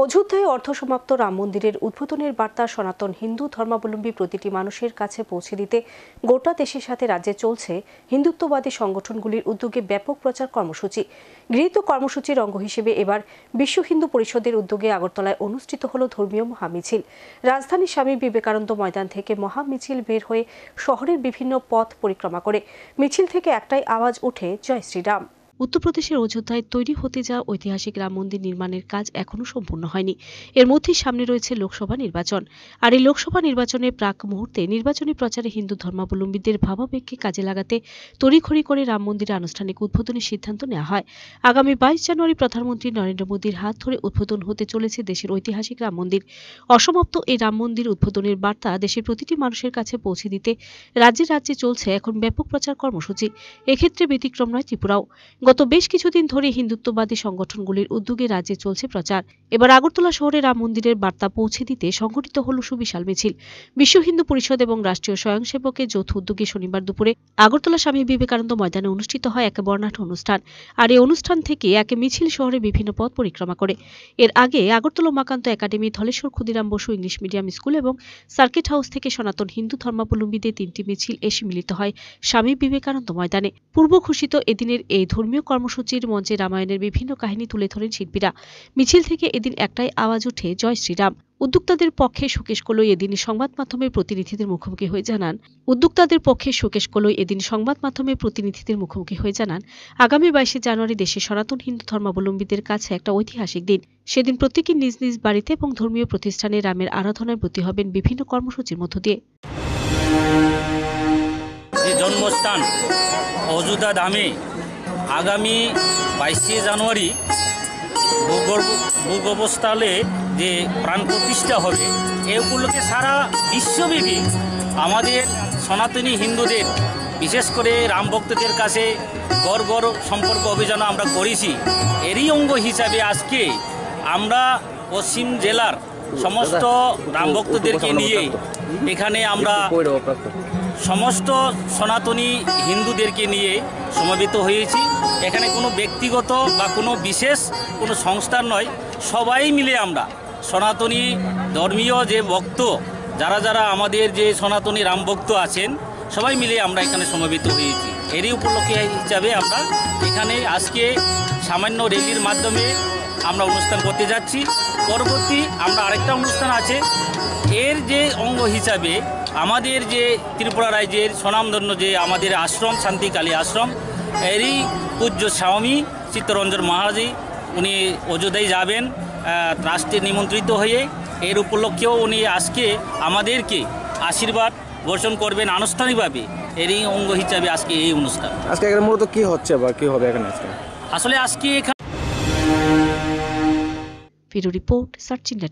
অযোধ্যায় অর্ধসমাপ্ত রাম মন্দিরের উদ্বোধনের বার্তা সনাতন হিন্দু ধর্মাবলম্বী প্রতিটি মানুষের কাছে পৌঁছে দিতে গোটা দেশের সাথে রাজ্যে চলছে হিন্দুত্ববাদী সংগঠনগুলির উদ্যোগে ব্যাপক প্রচার কর্মসূচি। গৃহীত কর্মসূচির অঙ্গ হিসেবে এবার বিশ্ব হিন্দু পরিষদের উদ্যোগে আগরতলায় অনুষ্ঠিত হল ধর্মীয় মহামিছিল। রাজধানীর স্বামী বিবেকানন্দ ময়দান থেকে মহামিছিল বের হয়ে শহরের বিভিন্ন পথ পরিক্রমা করে মিছিল থেকে একটাই আওয়াজ ওঠে, জয় শ্রীরাম। উত্তরপ্রদেশের অযোধ্যায় তৈরি হতে যাওয়া ঐতিহাসিক রাম মন্দির নির্মাণের কাজ এখনও সম্পূর্ণ হয়নি। এর মধ্যেই সামনে রয়েছে লোকসভা নির্বাচন। আর এই লোকসভা নির্বাচনের প্রাক মুহূর্তে নির্বাচনী প্রচারে হিন্দু ধর্মাবলম্বীদের ভাবাবেগকে কাজে লাগাতে তড়িঘড়ি করে রাম মন্দিরের আনুষ্ঠানিক উদ্বোধনের সিদ্ধান্ত নেওয়া হয়। আগামী 22 জানুয়ারি প্রধানমন্ত্রী নরেন্দ্র মোদীর হাত ধরে উদ্বোধন হতে চলেছে দেশের ঐতিহাসিক রাম মন্দির। অসমাপ্ত এই রাম মন্দির উদ্বোধনের বার্তা দেশের প্রতিটি মানুষের কাছে পৌঁছে দিতে রাজ্যে রাজ্যে চলছে এখন ব্যাপক প্রচার কর্মসূচি। এক্ষেত্রে ব্যতিক্রম নয় ত্রিপুরাও। গত বেশ কিছুদিন ধরে হিন্দুত্ববাদী সংগঠনগুলির উদ্যোগে রাজ্যে চলছে প্রচার। এবার আগরতলা শহরে রাম মন্দিরের বার্তা পৌঁছে দিতে সংগঠিত হল সুবিশাল মিছিল। বিশ্ব হিন্দু পরিষদ এবং রাষ্ট্রীয় স্বয়ংসেবকের যৌথ উদ্যোগে শনিবার দুপুরে আগরতলা স্বামী বিবেকানন্দ ময়দানে অনুষ্ঠিত হয় এক বর্ণাঢ্য অনুষ্ঠান। আর এই অনুষ্ঠান থেকে এক মিছিল শহরে বিভিন্ন পথ পরিক্রমা করে। এর আগে Agartala Umakanta academy, Dhaleswar Khudiram Basu English medium school এবং সার্কিট হাউস থেকে সনাতন হিন্দু ধর্মাবলম্বীদের 3টি মিছিল এসে মিলিত হয় স্বামী বিবেকানন্দ ময়দানে। পূর্ব ঘোষিত এদিনের এই ধর্মীয় কর্মসূচির মঞ্চে রামায়ণের বিভিন্ন কাহিনী তুলে ধরেন শিল্পীরা। মিছিল থেকে এদিন একটাই আওয়াজ ওঠে, জয় শ্রীরাম। উদ্যোক্তাদের পক্ষে সুকেশ কলই এদিন সংবাদ মাধ্যমের প্রতিনিধিদের মুখোমুখি হয়ে জানান আগামী 22 জানুয়ারি দেশের সনাতন হিন্দু ধর্মাবলম্বীদের কাছে একটা ঐতিহাসিক দিন। সেদিন প্রত্যেকে নিজ নিজ বাড়িতে এবং ধর্মীয় প্রতিষ্ঠানে রামের আরাধনায় ব্রতী হবেন বিভিন্ন কর্মসূচির মধ্য দিয়ে। জন্মস্থান অযোধ্যা ধামে আগামী 22 জানুয়ারি ভূগর্ভস্থলে যে প্রাণ প্রতিষ্ঠা হবে, এ উপলক্ষে সারা বিশ্বব্যাপী আমাদের সনাতনী হিন্দুদের, বিশেষ করে রাম ভক্তদের কাছে গড় গড় সম্পর্ক অভিযান আমরা করেছি। এরই অঙ্গ হিসাবে আজকে আমরা পশ্চিম জেলার সমস্ত রাম ভক্তদেরকে নিয়ে এখানে আমরা সমস্ত সনাতনী হিন্দুদেরকে নিয়ে সমবেত হয়েছি। এখানে কোনো ব্যক্তিগত বা কোনো বিশেষ কোনো সংস্থার নয়, সবাই মিলে আমরা সনাতনী ধর্মীয় যে ভক্ত, যারা যারা আমাদের যে সনাতনী রাম ভক্ত আছেন, সবাই মিলে আমরা এখানে সমবেত হয়েছি। এরই উপলক্ষে হিসাবে আমরা এখানে আজকে সামান্য র্যালির মাধ্যমে আমরা অনুষ্ঠান করতে যাচ্ছি। পরবর্তী আমরা আরেকটা অনুষ্ঠান আছে, এর যে অঙ্গ হিসাবে আমাদের যে ত্রিপুরা রাজ্যের স্বনামধন্য যে আমাদের আশ্রম, শান্তিকালী আশ্রম, এরই পূজ্য স্বামী চিত্তরঞ্জন মহারাজি উনি অযোধ্যায় যাবেন রাষ্ট্রে নিমন্ত্রিত হয়ে। এর উপলক্ষেও উনি আজকে আমাদেরকে আশীর্বাদ বর্ষণ করবেন আনুষ্ঠানিকভাবে। এরই অঙ্গ হিসাবে আজকে এই অনুষ্ঠান। আজকে এখানে মূলত কি হচ্ছে বা কি হবে এখানে আসলে আজকে এখানে ব্যুরো রিপোর্ট, সার্চ ইন্ডিয়া।